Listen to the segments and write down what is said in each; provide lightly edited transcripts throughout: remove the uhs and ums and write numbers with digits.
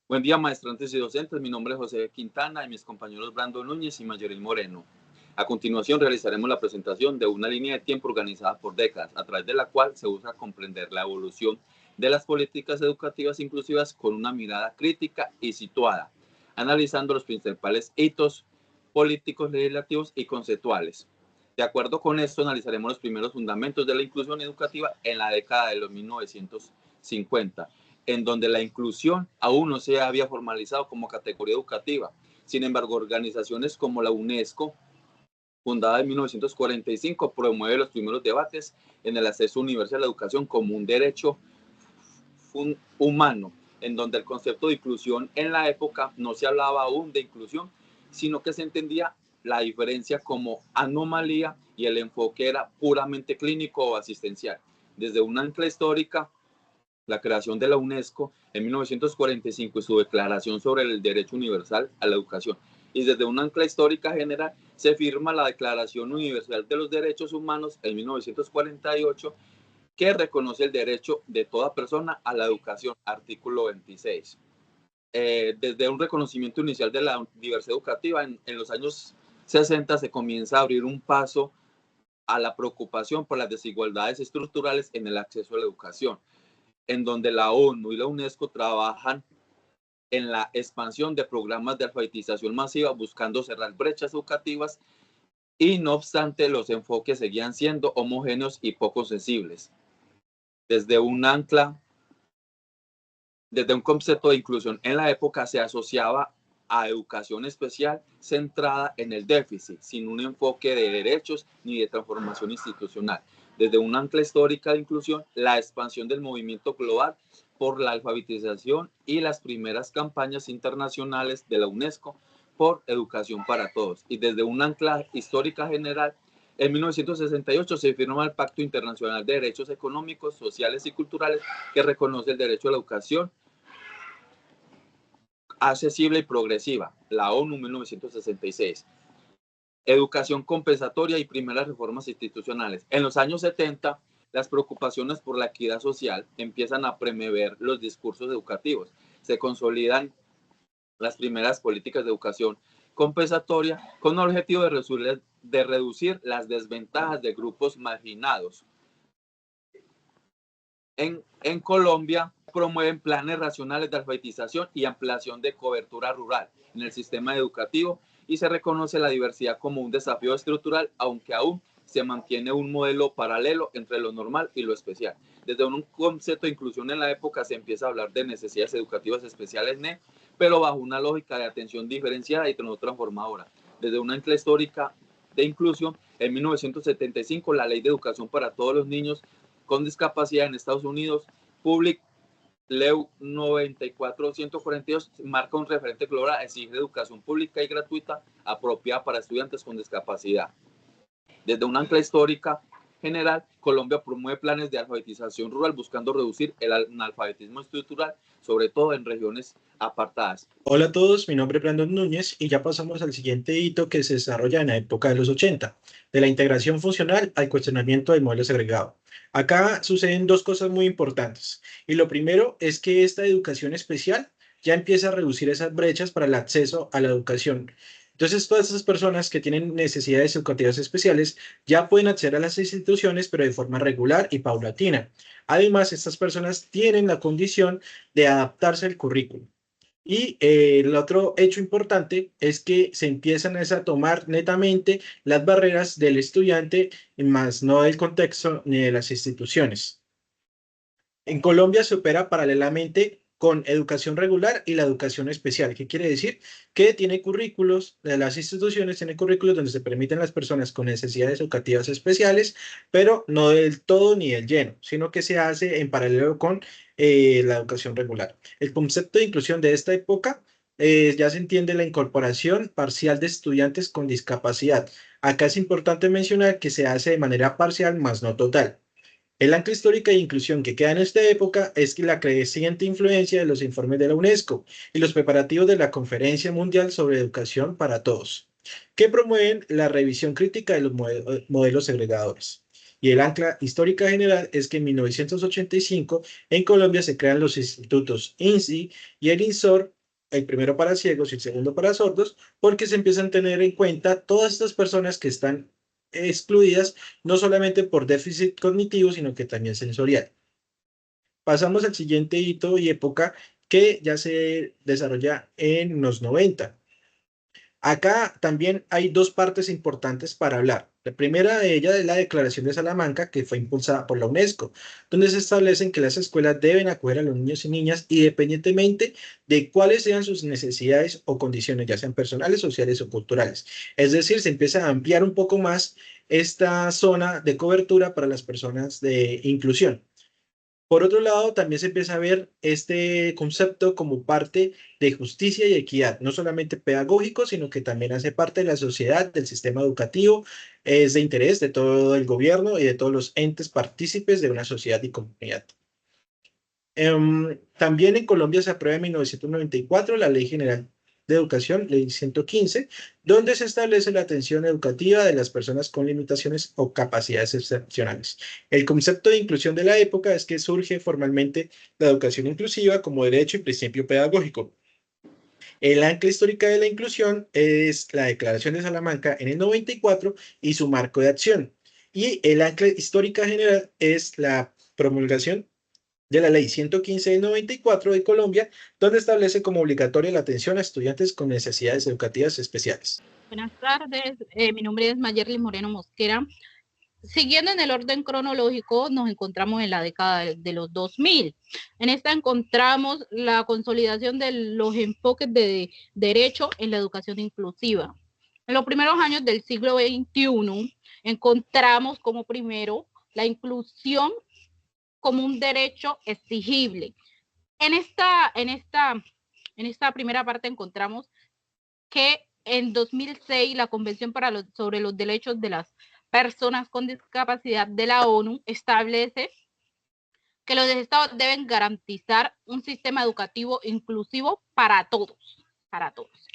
Buen día, maestrantes y docentes. Mi nombre es José Quintana y mis compañeros Brandon Núñez y Mayeril Moreno. A continuación realizaremos la presentación de una línea de tiempo organizada por décadas, a través de la cual se busca comprender la evolución de las políticas educativas inclusivas con una mirada crítica y situada, analizando los principales hitos políticos, legislativos y conceptuales. De acuerdo con esto, analizaremos los primeros fundamentos de la inclusión educativa en la década de los 1950, en donde la inclusión aún no se había formalizado como categoría educativa. Sin embargo, organizaciones como la UNESCO, fundada en 1945, promueve los primeros debates en el acceso universal a la educación como un derecho humano, en donde el concepto de inclusión en la época no se hablaba aún de inclusión, sino que se entendía la diferencia como anomalía y el enfoque era puramente clínico o asistencial. Desde una ancla histórica, la creación de la UNESCO en 1945 y su declaración sobre el derecho universal a la educación. Y desde una ancla histórica general se firma la Declaración Universal de los Derechos Humanos en 1948, que reconoce el derecho de toda persona a la educación, artículo 26. Desde un reconocimiento inicial de la diversidad educativa, en los años 60 se comienza a abrir un paso a la preocupación por las desigualdades estructurales en el acceso a la educación, en donde la ONU y la UNESCO trabajan en la expansión de programas de alfabetización masiva buscando cerrar brechas educativas, y no obstante los enfoques seguían siendo homogéneos y poco sensibles. Desde un ancla, desde un concepto de inclusión en la época se asociaba a educación especial centrada en el déficit, sin un enfoque de derechos ni de transformación institucional. Desde un ancla histórica de inclusión, la expansión del movimiento global por la alfabetización y las primeras campañas internacionales de la UNESCO por educación para todos. Y desde un ancla histórica general, en 1968 se firma el Pacto Internacional de Derechos Económicos, Sociales y Culturales, que reconoce el derecho a la educación accesible y progresiva, la ONU 1966. Educación compensatoria y primeras reformas institucionales. En los años 70, las preocupaciones por la equidad social empiezan a prever los discursos educativos. Se consolidan las primeras políticas de educación compensatoria con el objetivo de reducir las desventajas de grupos marginados. En Colombia promueven planes racionales de alfabetización y ampliación de cobertura rural en el sistema educativo, y se reconoce la diversidad como un desafío estructural, aunque aún se mantiene un modelo paralelo entre lo normal y lo especial. Desde un concepto de inclusión en la época se empieza a hablar de necesidades educativas especiales, pero bajo una lógica de atención diferenciada y no transformadora. Desde una ancla histórica de inclusión, en 1975 la Ley de Educación para Todos los Niños con Discapacidad en Estados Unidos, Public Leu 94-142, marca un referente global, exige educación pública y gratuita apropiada para estudiantes con discapacidad. Desde una ancla histórica general, Colombia promueve planes de alfabetización rural buscando reducir el analfabetismo estructural, sobre todo en regiones apartadas. Hola a todos, mi nombre es Brandon Núñez y ya pasamos al siguiente hito que se desarrolla en la época de los 80, de la integración funcional al cuestionamiento del modelo segregado. Acá suceden dos cosas muy importantes y lo primero es que esta educación especial ya empieza a reducir esas brechas para el acceso a la educación. Entonces, todas esas personas que tienen necesidades educativas especiales ya pueden acceder a las instituciones, pero de forma regular y paulatina. Además, estas personas tienen la condición de adaptarse al currículo. Y el otro hecho importante es que se empiezan a tomar netamente las barreras del estudiante, más no del contexto ni de las instituciones. En Colombia se opera paralelamente con educación regular y la educación especial. ¿Qué quiere decir? Que tiene currículos, las instituciones tienen currículos donde se permiten las personas con necesidades educativas especiales, pero no del todo ni del lleno, sino que se hace en paralelo con la educación regular. El concepto de inclusión de esta época ya se entiende la incorporación parcial de estudiantes con discapacidad. Acá es importante mencionar que se hace de manera parcial, más no total. El ancla histórica de inclusión que queda en esta época es que la creciente influencia de los informes de la UNESCO y los preparativos de la Conferencia Mundial sobre Educación para Todos, que promueven la revisión crítica de los modelos segregadores. Y el ancla histórica general es que en 1985 en Colombia se crean los institutos INSI y el INSOR el primero para ciegos y el segundo para sordos, porque se empiezan a tener en cuenta todas estas personas que están excluidas, no solamente por déficit cognitivo, sino que también sensorial. Pasamos al siguiente hito y época que ya se desarrolla en los 90. Acá también hay dos partes importantes para hablar. La primera de ellas es la Declaración de Salamanca, que fue impulsada por la UNESCO, donde se establecen que las escuelas deben acoger a los niños y niñas independientemente de cuáles sean sus necesidades o condiciones, ya sean personales, sociales o culturales. Es decir, se empieza a ampliar un poco más esta zona de cobertura para las personas de inclusión. Por otro lado, también se empieza a ver este concepto como parte de justicia y equidad, no solamente pedagógico, sino que también hace parte de la sociedad, del sistema educativo, es de interés de todo el gobierno y de todos los entes partícipes de una sociedad y comunidad. También en Colombia se aprueba en 1994 la Ley General de Educación, Ley 115, donde se establece la atención educativa de las personas con limitaciones o capacidades excepcionales. El concepto de inclusión de la época es que surge formalmente la educación inclusiva como derecho y principio pedagógico. El ancla histórica de la inclusión es la Declaración de Salamanca en el 94 y su marco de acción. Y el ancla histórica general es la promulgación de la Ley 115 del 94 de Colombia, donde establece como obligatoria la atención a estudiantes con necesidades educativas especiales. Buenas tardes, mi nombre es Mayerly Moreno Mosquera. Siguiendo en el orden cronológico, nos encontramos en la década de los 2000. En esta encontramos la consolidación de los enfoques de derecho en la educación inclusiva. En los primeros años del siglo XXI, encontramos como primero la inclusión como un derecho exigible. En esta primera parte encontramos que en 2006 la Convención sobre los Derechos de las Personas con Discapacidad de la ONU establece que los estados deben garantizar un sistema educativo inclusivo para todos, para todos.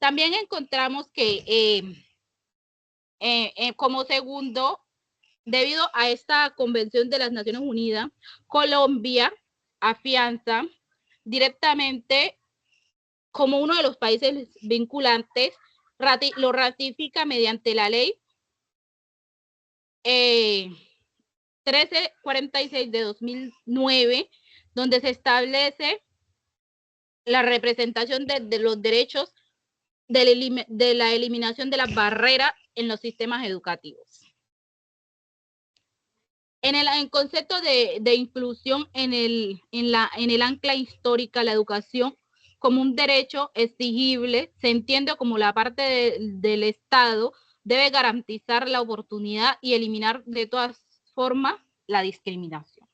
También encontramos que como segundo, debido a esta Convención de las Naciones Unidas, Colombia afianza directamente como uno de los países vinculantes, lo ratifica mediante la ley 1346 de 2009, donde se establece la representación de los derechos de la eliminación de las barreras en los sistemas educativos. En el concepto de inclusión en el ancla histórica, la educación como un derecho exigible se entiende como la parte del Estado debe garantizar la oportunidad y eliminar de todas formas la discriminación.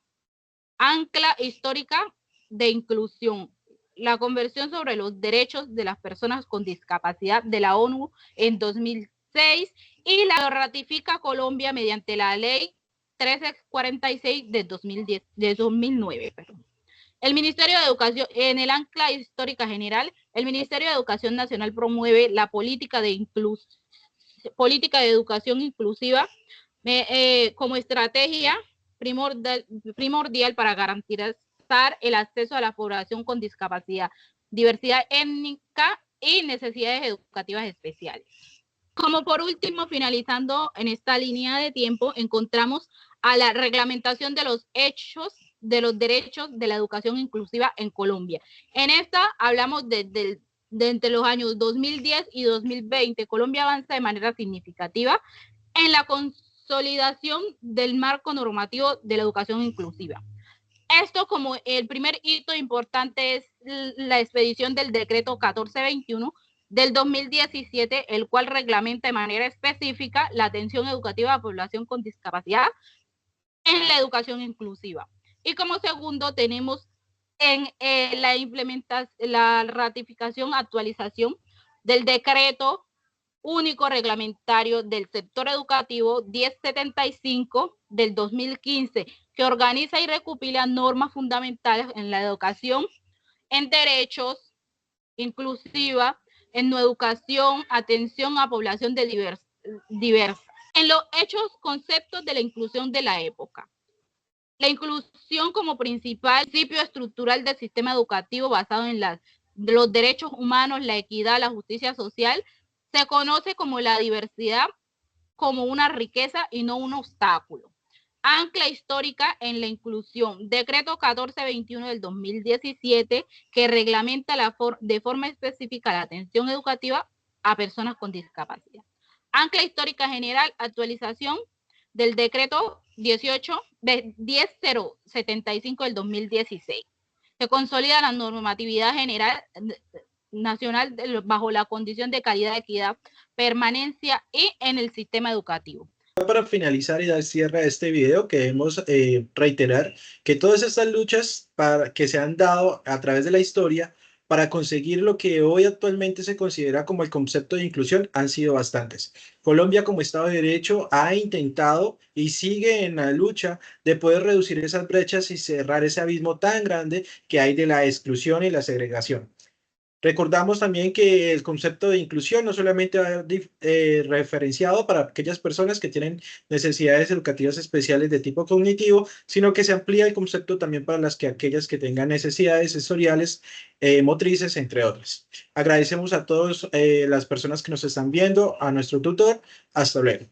Ancla histórica de inclusión. La Convención sobre los Derechos de las Personas con Discapacidad de la ONU en 2006 y la ratifica Colombia mediante la ley 1346 de 2009. Perdón. El Ministerio de Educación, en el ancla histórica general, el Ministerio de Educación Nacional promueve la política de educación inclusiva como estrategia primordial para garantizar el acceso a la población con discapacidad, diversidad étnica y necesidades educativas especiales. Como por último, finalizando en esta línea de tiempo, encontramos a la reglamentación de los hechos de los derechos de la educación inclusiva en Colombia. En esta hablamos de entre los años 2010 y 2020. Colombia avanza de manera significativa en la consolidación del marco normativo de la educación inclusiva. Esto como el primer hito importante es la expedición del decreto 1421 del 2017, el cual reglamenta de manera específica la atención educativa a la población con discapacidad en la educación inclusiva. Y como segundo tenemos en la ratificación, actualización del decreto único reglamentario del sector educativo 1075 del 2015, que organiza y recopila normas fundamentales en la educación, en derechos, inclusiva, en educación, atención a población diversa. En los hechos, conceptos de la inclusión de la época. La inclusión como principal principio estructural del sistema educativo basado en las los derechos humanos, la equidad, la justicia social, se conoce como la diversidad como una riqueza y no un obstáculo. Ancla histórica en la inclusión. Decreto 1421 del 2017 que reglamenta de forma específica la atención educativa a personas con discapacidad. Ancla histórica general, actualización del decreto 10075 del 2016. Se consolida la normatividad general nacional bajo la condición de calidad, equidad, permanencia y en el sistema educativo. Para finalizar y dar cierre a este video, queremos reiterar que todas estas luchas que se han dado a través de la historia para conseguir lo que hoy actualmente se considera como el concepto de inclusión han sido bastantes. Colombia, como Estado de Derecho, ha intentado y sigue en la lucha de poder reducir esas brechas y cerrar ese abismo tan grande que hay de la exclusión y la segregación. Recordamos también que el concepto de inclusión no solamente va referenciado para aquellas personas que tienen necesidades educativas especiales de tipo cognitivo, sino que se amplía el concepto también para aquellas que tengan necesidades sensoriales, motrices, entre otras. Agradecemos a todas las personas que nos están viendo, a nuestro tutor. Hasta luego.